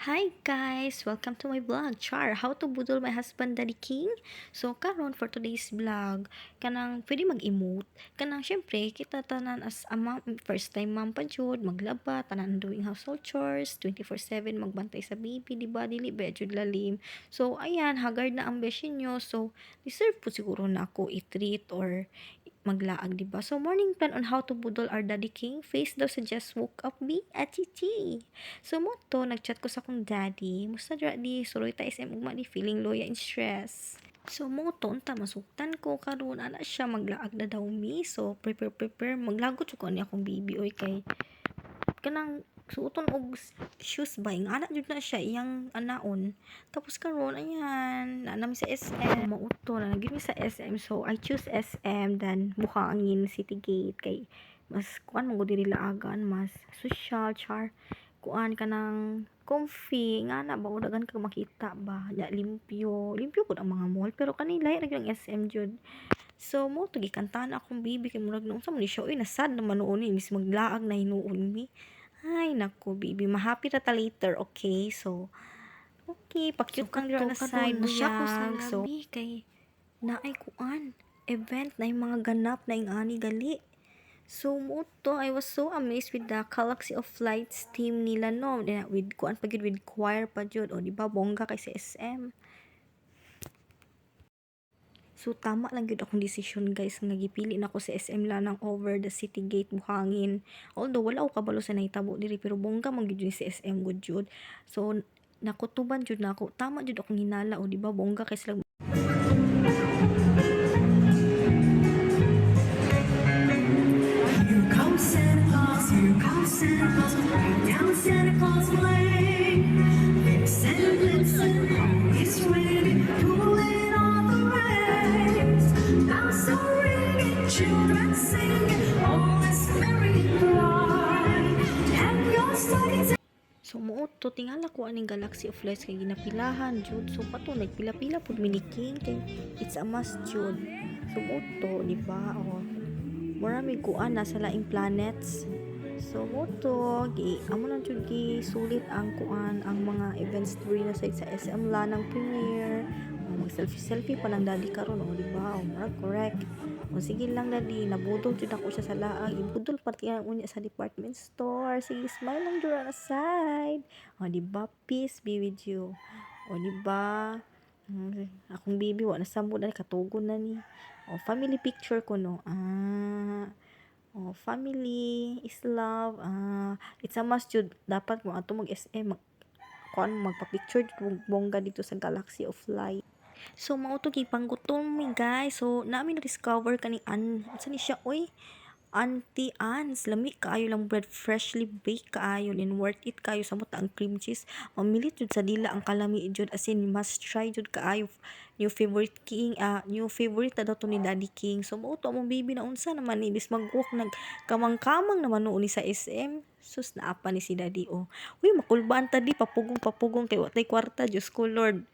Hi guys! Welcome to my vlog, Char! How to budol my husband, Daddy King? So, karon for today's vlog, kanang pwede mag-emote. Kanang syempre, kita tanan as a mom, first time mom pa jud, maglaba, tanan doing household chores, 24/7 magbantay sa baby, di ba? Dili ba jud lalim. So, ayan, haggard na ang beshi nyo. So, deserve po siguro na ako i-treat or maglaag, di ba? So, morning plan on how to budol our Daddy King. Face daw sa just woke up me, achichi. So mo to, nagchat ko sa akong daddy. Musta dra di, suroy ta SM ugma di, feeling loya and stress. So mo to, unta masuktan ko karon ana siya maglaag na daw mi. So prepare maglagot ko ni akong baby oy kay kanang suoton og shoes ba ing ana jud na siya iyang anaon. Tapos karon ayan, naanam sa SM. Mauto na gyud mi sa SM. So I choose SM dan Buhangin City Gate kay mas kuan mo diri laagan, mas social char kuan ka ng comfy nga na ba dagan ka makita ba ya limpyo pud ang mga mall pero kanila ra gyud ang SM jud. So mo to gikantahan akong baby kay murag noon sa man siya uy nasad naman noon ni mis maglaag na hinuon mi. Ay nako baby mahappy ra ta later, okay? So okay pa-cute kang dira na side mo yang so kay naay kuan event na yung mga ganap na yung ani gali. So, mo to, I was so amazed with the Galaxy of Lights team nila, no? With, kuan pa gyud with choir pa jud. O, di ba, bongga kay sa SM. So, tama lang gyud akong desisyon, guys, nga gipili na ko sa SM lang over the City Gate Buhangin. Although, wala ko kabalo sa nahitabo diri, pero bongga man gyud ni sa SM good jud. So, nakutuban jud na ako. Tama jud akong hinala, o, di ba, bongga kay sila. Here comes Santa Claus, way down Santa Claus Lane. Vixen, Blitzen, always ready, pulling all the reins. Bells are ringing, children singing, all is merry and bright. And your stockings. So muuto tingala ko aning Galaxy of Lights kay ginapilahan jud. So pato nagpila-pila pud mini king kay it's a must jud. So muuto di ba? O marami kuan na sa laing planets. So muuto gi amo lang jud gi sulit ang kuan ang mga events diri na sa SM la ng premiere. O mag selfie pa ng daddy karon o di ba? O correct. O sige lang daddy, nabudol jud ako siya sa laag. Ibudol pati ang unya sa department store. Sige, smile lang jud na side. O di ba? Peace be with you. O di ba? Akong baby wa na sambo na katugon na ni. O family picture ko no. O family is love. It's a must jud dapat mo ato mag SM kuan magpa-picture jud bongga dito sa Galaxy of Light. So, mao to gipanggutom mi guys. So, namin na-discover kani sa ni siya, oy, Auntie Anne's. Lami kaayo lang bread, freshly baked kaayo, and worth it kaayo sa muta ang cream cheese. Mamilit jud sa dila ang kalami jud, as in, must try jud kaayo. New favorite na daw to ni Daddy King. So, mao to, among baby na unsa naman, ibis mag-walk, nagkamang-kamang naman noon ni sa SM. Sus, naapa ni si Daddy, oh. Uy, makulbaan ta di, papugong, kay watay kwarta, Diyos ko, Lord.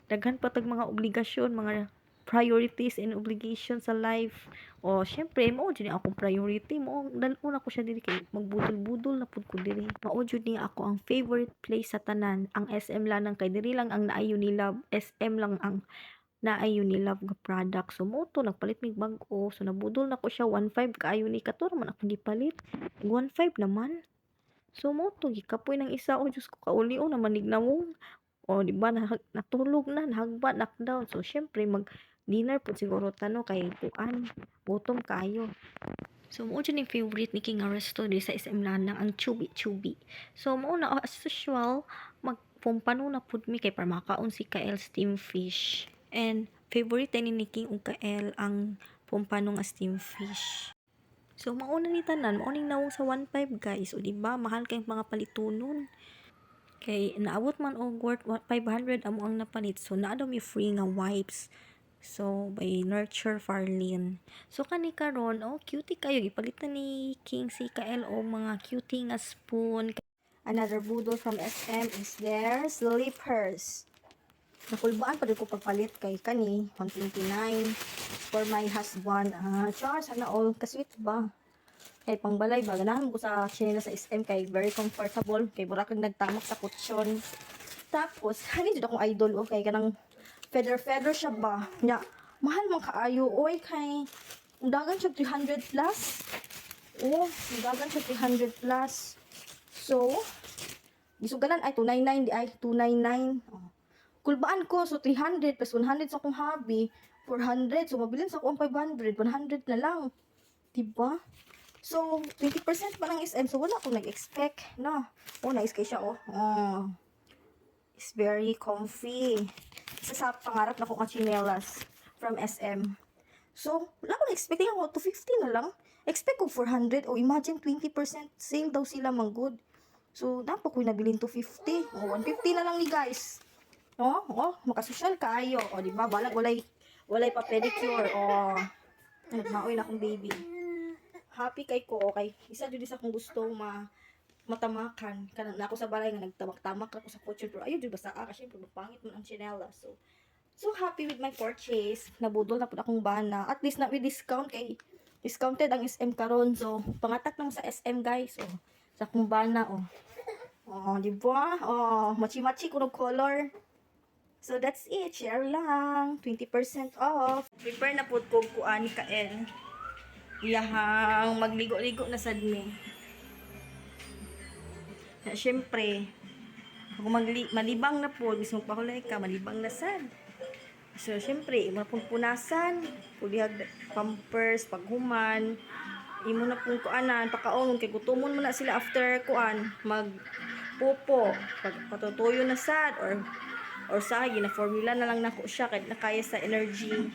Daghan pa tag mga obligasyon, mga priorities and obligations sa life. O syempre mao jud ni akong priority mo daluna ko siya diri kay magbudol-budol na pud ko diri. Mao jud ni ako ang favorite place sa tanan, ang SM lang kay diri lang ang naayo ni love, SM lang ang naayo ni love nga product. So mo to nagpalit mig bag-o, so nabudol na ko siya 1.5 kaayo ni kato man ako gipalit. 1.5 naman. So mo to gikapoy ng isa, o Diyos ko kauli o naman nignawong. O di ba natulog na, nahagba, knockdown. So syempre mag-dinner po siguro tano kay kuan, gutom kayo. So mo jud yung favorite ni King Arresto di sa SM Lanang ang chubi-chubi. So mo na as usual magpumpano na pud mi kay para makaon si Kael steam fish. And favorite ni King ug Kael ang pumpano nga steam fish. So mauna ni tanan, mao ning nawong sa 1.5 guys. O di ba mahal kay mga palitunon. Kay naabot man og worth 500 amo ang napalit. So naa daw mi free nga wipes. So by Nurture Farlene. So kani karon oh cutie kayo gipalitan ni King si Kael og mga cutie nga spoon. Another budol from SM is their slippers. Nakulbaan pa rin ko pagpalit kay kani 129 for my husband. Char sana all kasweet ba? Kay pangbalay ba ganahan ko sa chinela sa SM kay very comfortable kay mura kang nagtamak sa kutsyon. Tapos, hani jud akong idol, okay, kanang feather siya ba? Nya, mahal man kaayo, oy, kay, dagan siya 300 plus. Oh, dagan siya 300 plus. So, gisugalan ay 299 di ay 299. Oh. Kulbaan ko so 300 plus 100 sa akong hobby, 400. So mabilin sa akong 500, 100 na lang. Diba? So 20% pa ng SM. So wala akong nag-expect, no. Oh, nice kay siya oh. Oh. It's very comfy. Isa sa pangarap na kong chinelas from SM. So, wala akong expect ako 250 na lang. Expect ko 400 o imagine 20% sale daw sila manggod. So, dapat ko nabilin 250 o 150 na lang ni guys. Makasosyal kayo. O, di ba? Balag, walay pa pedicure. O, maoy na akong baby. Happy kay ko, okay? Isa dyan sa akong gusto matamakan. Kana na ako sa balay nga nagtamak-tamak ako sa kotse. Pero ayun, dyan basta kasi pangit mo ang chinela. So happy with my purchase. Nabudol na po akong bana. At least na with discount kay discounted ang SM karon. So pangatak naman sa SM guys. Oh, sa akong bana oh. Oh, di ba? Oh, machi-machi kuno color. So that's it. Share lang. 20% off. Prepare na po ko kuan ni Kael. Iyahang magligo-ligo na sad mi. Siyempre, kung malibang na po, gusto mo pakulay ka, malibang na sad. So, syempre, imo na pong punasan, pulihag pampers, paghuman, imo na pong kuanan, pakaon, kay gutumon mo na sila after kuan, magpupo, patutuyo na sad, or sagi, na formula na lang nako siya, kahit nakaya sa energy.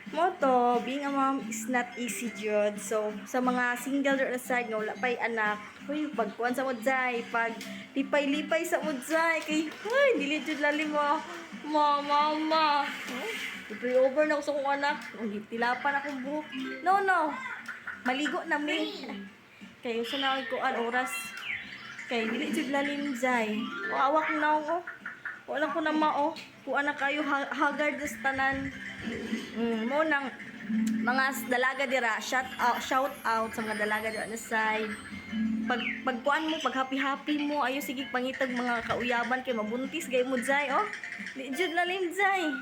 Moto, being a mom is not easy, jud. So, sa mga single na side nga wala pa'y anak, huy, pagkuan sa mudzay, pag lipay-lipay sa mudzay, kay, ay, dili jud lalim mo, mama. Ipray over na ako sa kong anak, tilapan akong buhok. No, maligo na mi. Kay, usa na ako kuan oras. Kay, dili jud lalim jay. O, awak na ako. Wala ko na mao. Kuan na kayo haggard sa tanan. Mo nang mga dalaga dira, shout out sa mga dalaga dira na side. Pagkuan mo, pag happy mo, ayo sige pangitag mga kauyaban kay mabuntis gay mo jay, oh. Di jud lalim jay.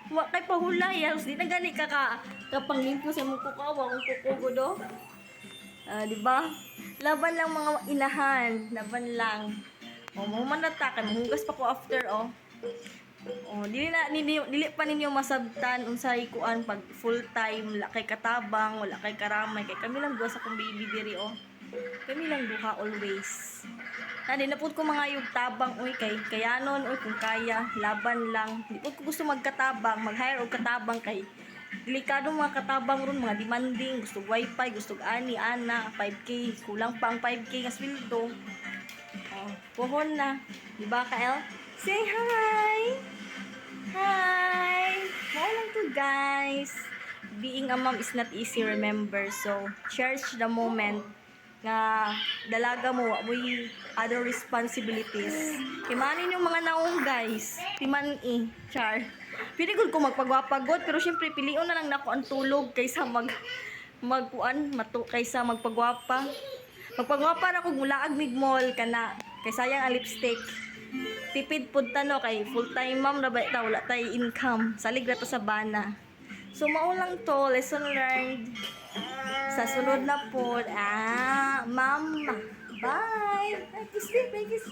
Wa kay pahulay, halos di na gani ka kapanglimpyo sa mong kukawa, kung kukugo do. Di ba? Laban lang mga inahan, laban lang. O, mamanatakan, mahugas pa ko after, oh. O, dili pa ninyo masabtan unsay kuan pag full time, wala kay katabang, wala kay karamay, kay kami lang duha sa kong baby diri, oh. Kami lang duha always. Di na pud ko mga yung tabang, oy, kayanon, oy, kung kaya, laban lang. Di pud ko gusto magkatabang, mag-hire og katabang kay delikado mga katabang ron, mga demanding, gusto wifi, gusto ani, ana, 5K, kulang pa ang 5K nga sweldo. Oh, puhon na. Diba, Kael? Say hi! Hi! Mau lang to, guys. Being a mom is not easy, remember. So, cherish the moment nga dalaga mo, may other responsibilities. Timanin yung mga naong, guys. Timan char. Pili ko magpagwapagod, pero syempre, piliun na lang na ako ang tulog kaysa kaysa magpagwapa. Magpagwapa na kung mulaag migmall ka na. Kay sayang ang lipstick. Tipid pud ta no kay full time mom na ba ta wala tay income. Salig ra ta sa bana. So mao lang to, lesson learned. Sa sunod na pod, ma'am. Bye. Kiss me, kiss.